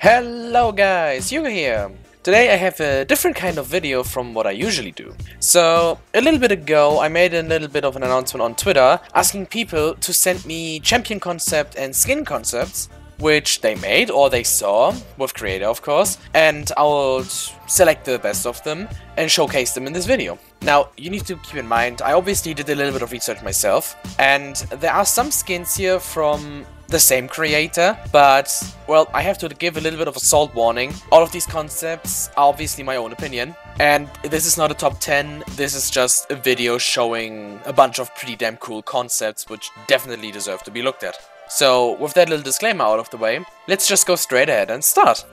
Hello guys, Hyuga here. Today I have a different kind of video from what I usually do. So, a little bit ago I made a little bit of an announcement on Twitter asking people to send me champion concept and skin concepts, which they made or they saw, with creator of course, and I will select the best of them and showcase them in this video. Now, you need to keep in mind, I obviously did a little bit of research myself, and there are some skins here from the same creator, but, well, I have to give a little bit of a salt warning. All of these concepts are obviously my own opinion, and this is not a top 10, this is just a video showing a bunch of pretty damn cool concepts which definitely deserve to be looked at. So, with that little disclaimer out of the way, let's just go straight ahead and start.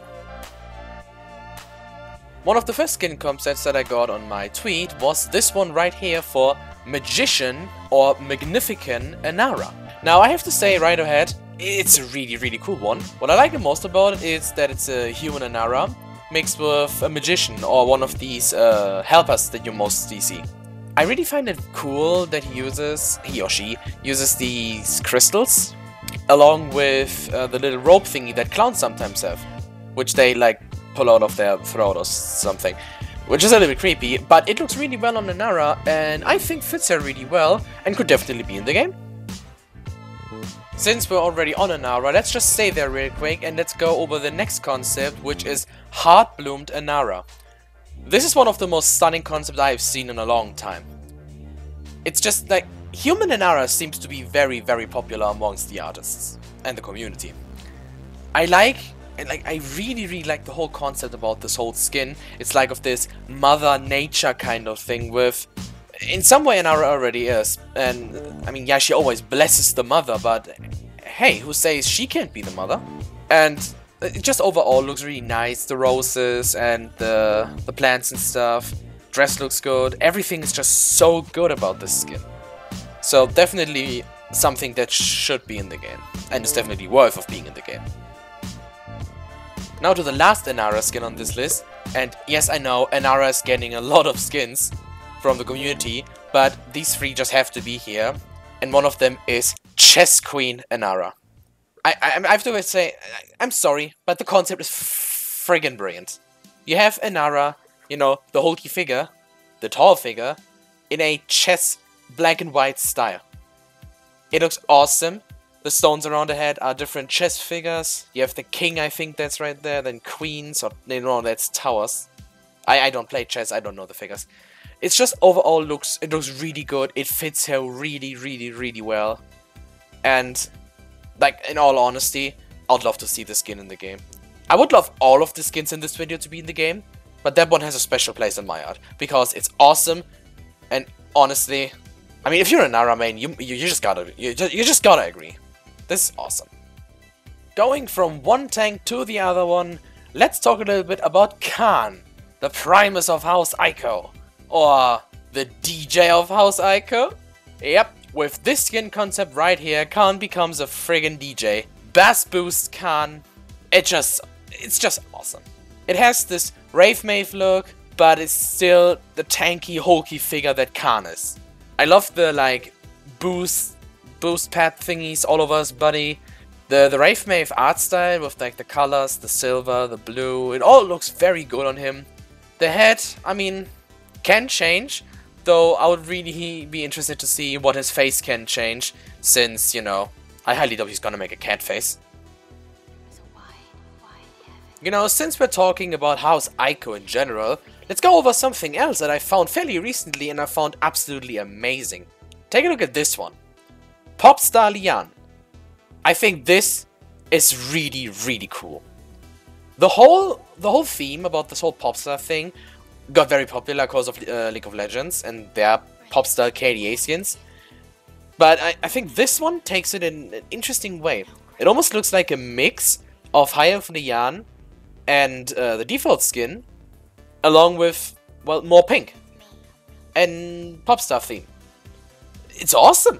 One of the first skin concepts that I got on my tweet was this one right here for Magician or Magnificent Inara. Now, I have to say right ahead, it's a really cool one. What I like the most about it is that it's a human Inara mixed with a magician or one of these helpers that you mostly see. I really find it cool that he or she uses these crystals along with the little rope thingy that clowns sometimes have, which they like pull out of their throat or something, which is a little bit creepy, but it looks really well on Inara and I think fits her really well and could definitely be in the game. Since we're already on Inara, let's just stay there real quick and let's go over the next concept, which is Heart-Bloomed Inara. This is one of the most stunning concepts I've seen in a long time. It's just like, human Inara seems to be very popular amongst the artists and the community. I really like the whole concept about this whole skin. It's like of this mother nature kind of thing with, in some way Inara already is, and I mean, yeah, she always blesses the mother, but hey, who says she can't be the mother? And it just overall looks really nice, the roses and the plants and stuff. Dress looks good, everything is just so good about this skin. So definitely something that should be in the game, and is definitely worth of being in the game. Now to the last Inara skin on this list, and yes, I know Inara is getting a lot of skins from the community, but these three just have to be here, and one of them is Chess Queen Inara. I have to say, I'm sorry, but the concept is friggin' brilliant. You have Inara, you know, the hulky figure, the tall figure, in a chess black and white style. It looks awesome. The stones around the head are different chess figures. You have the king, I think that's right there, then queens, or no, that's towers. I don't play chess, I don't know the figures. It's just overall it looks really good. It fits her really well. And like, in all honesty, I'd love to see the skin in the game. I would love all of the skins in this video to be in the game, but that one has a special place in my heart because it's awesome. And honestly, I mean, if you're a Inara main, you just gotta agree. This is awesome. Going from one tank to the other one, let's talk a little bit about Khan, the Primus of House Aiko. Or the DJ of House Aiko? Yep, with this skin concept right here, Khan becomes a friggin' DJ. Bass boost Khan. It's just awesome. It has this Rave Mave look, but it's still the tanky, hulky figure that Khan is. I love the like boost pad thingies all over his body. The Rave Mave art style with like the colors, the silver, the blue, it all looks very good on him. The head, I mean, can change, though I would really be interested to see what his face can change, since, you know, I highly doubt he's gonna make a cat face. You know, since we're talking about House Aiko in general, let's go over something else that I found fairly recently and I found absolutely amazing. Take a look at this one. Popstar Leone. I think this is really cool. The whole theme about this whole popstar thing got very popular because of League of Legends and their popstar KDA skins. But I think this one takes it in an interesting way. It almost looks like a mix of High Elf Leone and the default skin, along with, well, more pink and popstar theme. It's awesome.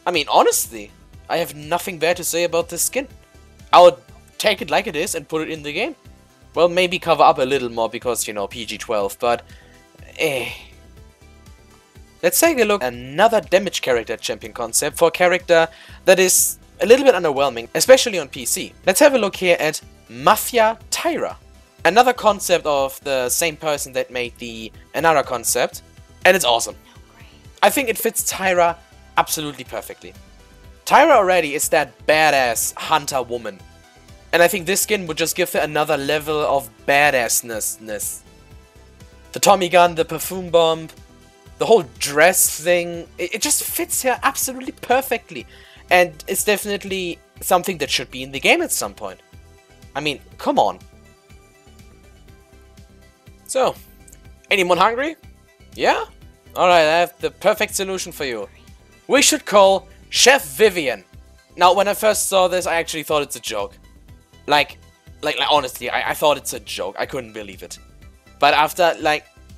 I mean, honestly, I have nothing bad to say about this skin. I would take it like it is and put it in the game. Well, maybe cover up a little more because, you know, PG-12, but Let's take a look at another damage character champion concept for a character that is a little bit underwhelming, especially on PC. Let's have a look here at Mafia Tyra. Tyra. Another concept of the same person that made the Inara concept, and it's awesome. I think it fits Tyra absolutely perfectly. Tyra already is that badass hunter woman, and I think this skin would just give her another level of badassness. The Tommy gun, the perfume bomb, the whole dress thing, it just fits her absolutely perfectly, and it's definitely something that should be in the game at some point. I mean, come on. So, anyone hungry? Yeah? Alright, I have the perfect solution for you. We should call Chef Vivian. Now, when I first saw this, I actually thought it's a joke. Like honestly, I thought it's a joke. I couldn't believe it. But after,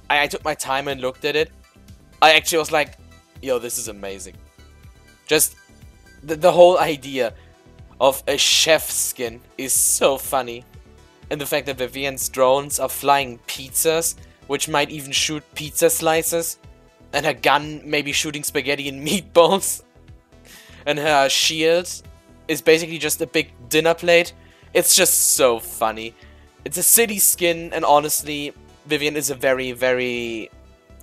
I took my time and looked at it, I actually was like, yo, this is amazing. Just, the whole idea of a chef skin is so funny. And the fact that Vivian's drones are flying pizzas, which might even shoot pizza slices. And her gun maybe shooting spaghetti and meatballs. And her shield is basically just a big dinner plate. It's just so funny. It's a city skin, and honestly, Vivian is a very, very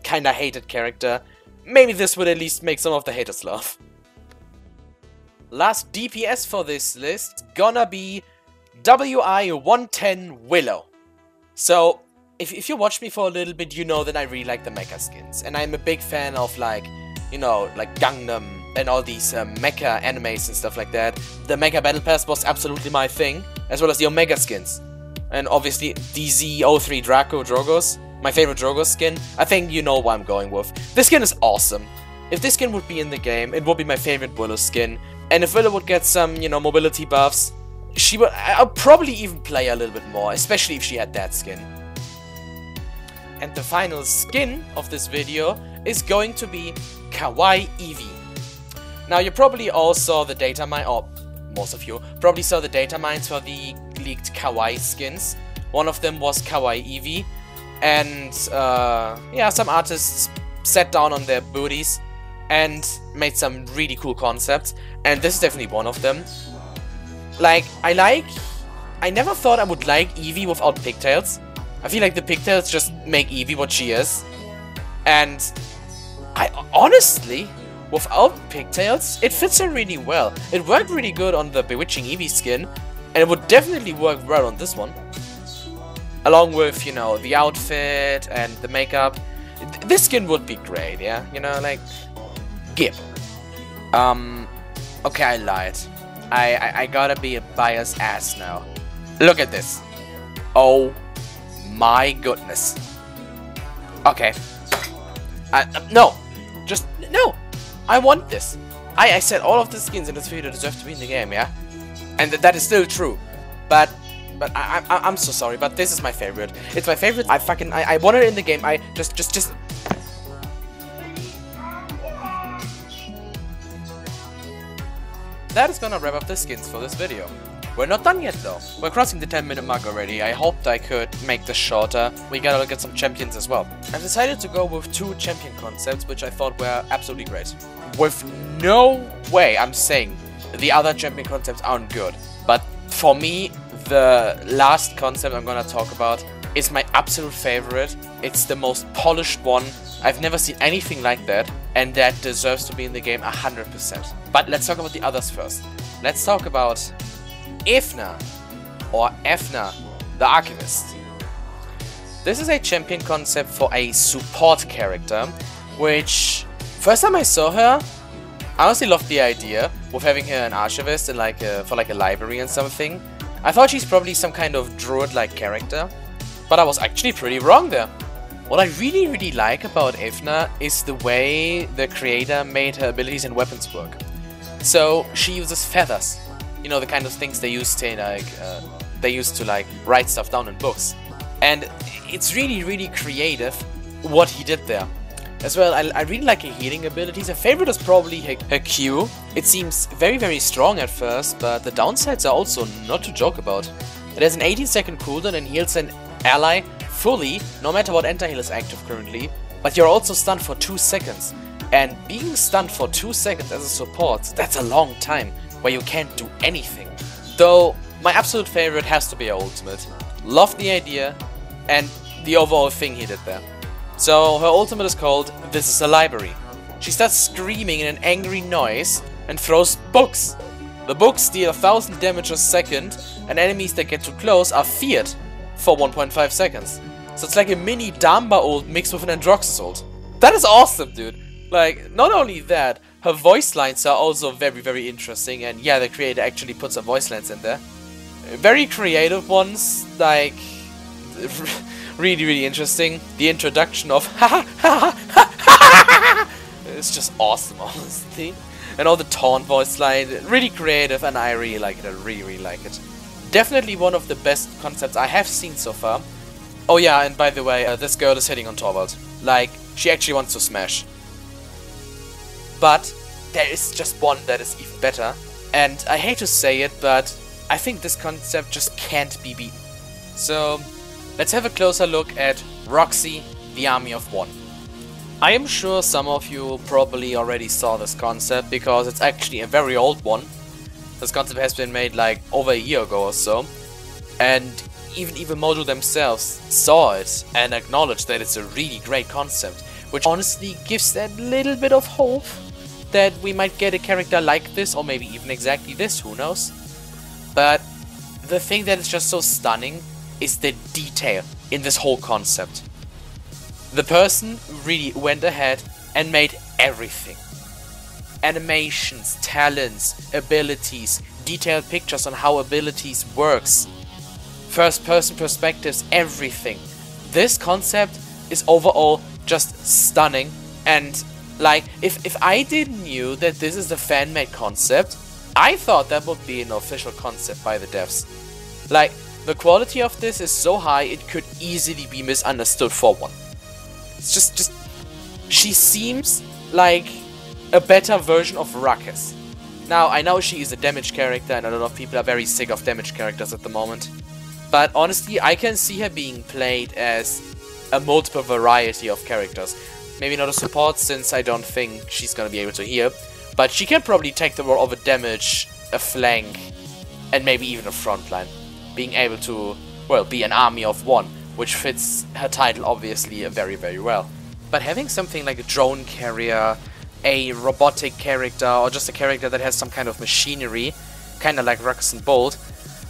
kinda hated character. Maybe this would at least make some of the haters laugh. Last DPS for this list gonna be WI-110 Willow. So, if you watch me for a little bit, you know that I really like the mecha skins. And I'm a big fan of, you know, Gangnam and all these mecha animes and stuff like that. The Mecha Battle Pass was absolutely my thing, as well as the Omega skins. And obviously, DZ03 Drogos, my favorite Drogos skin. I think you know what I'm going with. This skin is awesome. If this skin would be in the game, it would be my favorite Willow skin. And if Willow would get some, you know, mobility buffs, I'll probably even play a little bit more, especially if she had that skin. And the final skin of this video is going to be Kawaii V. Now, you probably all saw the data mine, or most of you probably saw the data mines for the leaked Kawaii skins. One of them was Kawaii V, and yeah, some artists sat down on their booties and made some really cool concepts, and this is definitely one of them. I never thought I would like Eevee without pigtails. I feel like the pigtails just make Eevee what she is. And I honestly, without pigtails, it fits her really well. It worked really good on the Bewitching Eevee skin, and it would definitely work well on this one. Along with, you know, the outfit and the makeup. This skin would be great, yeah? You know, Gib. Okay, I lied. I gotta be a biased ass now. Look at this. Oh my goodness. Okay. No. Just, no. I want this. I said all of the skins in this video deserve to be in the game, yeah? And that is still true. But I'm so sorry, but this is my favorite. It's my favorite. I want it in the game. Just. That is gonna wrap up the skins for this video. We're not done yet though. We're crossing the 10-minute mark already. I hoped I could make this shorter. We gotta look at some champions as well. I've decided to go with 2 champion concepts, which I thought were absolutely great. With no way I'm saying the other champion concepts aren't good. But for me, the last concept I'm gonna talk about is my absolute favorite. It's the most polished one. I've never seen anything like that, and that deserves to be in the game 100%. But let's talk about the others first. Let's talk about Ethne, or Ethne, the Archivist. This is a champion concept for a support character, which, first time I saw her, I honestly loved the idea with having her an Archivist and for a library and something. I thought she's probably some kind of druid-like character, but I was actually pretty wrong there. What I really like about Ethne is the way the creator made her abilities and weapons work. So she uses feathers, you know, the kind of things they used to write stuff down in books. And it's really creative what he did there. As well, I really like her healing abilities. Her favorite is probably her Q. It seems very strong at first, but the downsides are also not to joke about. It has an 18-second cooldown and heals an ally fully, no matter what anti-heal is active currently, but you're also stunned for 2 seconds. And being stunned for 2 seconds as a support, that's a long time, where you can't do anything. Though, my absolute favorite has to be her ultimate. Love the idea and the overall thing he did there. So her ultimate is called This is a Library. She starts screaming in an angry noise and throws books. The books deal 1000 damage a second, and enemies that get too close are feared for 1.5 seconds. So it's like a mini Damba ult mixed with an Androxus ult. That is awesome, dude. Like, not only that, her voice lines are also very interesting, and yeah, the creator actually puts her voice lines in there. Very creative ones, like, really interesting. The introduction of it's just awesome, honestly. And all the taunt voice line, really creative, and I really like it. I really like it. Definitely one of the best concepts I have seen so far. Oh yeah, and by the way, this girl is hitting on Torvald. Like, she actually wants to smash. But there is just one that is even better. And I hate to say it, but I think this concept just can't be beaten. So, let's have a closer look at Roxy, the Army of One. I am sure some of you probably already saw this concept, because it's actually a very old one. This concept has been made like over a year ago or so. And even Mojo themselves saw it and acknowledged that it's a really great concept. Which honestly gives that little bit of hope that we might get a character like this, or maybe even exactly this, who knows. But the thing that is just so stunning is the detail in this whole concept. The person really went ahead and made everything. Animations, talents, abilities, detailed pictures on how abilities works, first person perspectives, everything. This concept is overall just stunning, and like, if I didn't knew that this is a fan-made concept, I thought that would be an official concept by the devs. Like, the quality of this is so high it could easily be misunderstood for one. It's just she seems like a better version of Ruckus. Now, I know she is a damage character and a lot of people are very sick of damage characters at the moment. But honestly, I can see her being played as a multiple variety of characters. Maybe not a support, since I don't think she's gonna be able to heal. But she can probably take the role of a damage, a flank, and maybe even a frontline. Being able to, well, be an army of one, which fits her title obviously very well. But having something like a drone carrier, a robotic character, or just a character that has some kind of machinery, kinda like Ruckus and Bolt,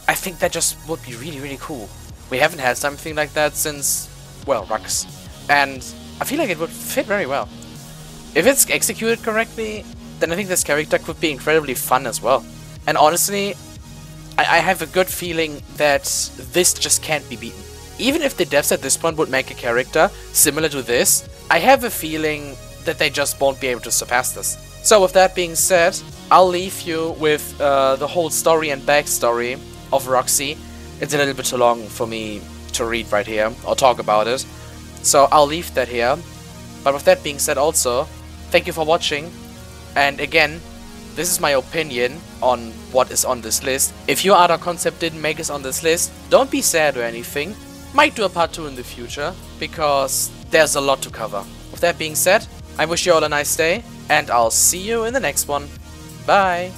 I think that just would be really cool. We haven't had something like that since, well, Ruckus. And I feel like it would fit very well. If it's executed correctly, then I think this character could be incredibly fun as well. And honestly, I have a good feeling that this just can't be beaten. Even if the devs at this point would make a character similar to this, I have a feeling that they just won't be able to surpass this. So with that being said, I'll leave you with the whole story and backstory of Roxy. It's a little bit too long for me to read right here, or talk about it. So I'll leave that here. But with that being said also, thank you for watching. And again, this is my opinion on what is on this list. If your other concept didn't make it on this list, don't be sad or anything. Might do a part 2 in the future, because there's a lot to cover. With that being said, I wish you all a nice day, and I'll see you in the next one. Bye!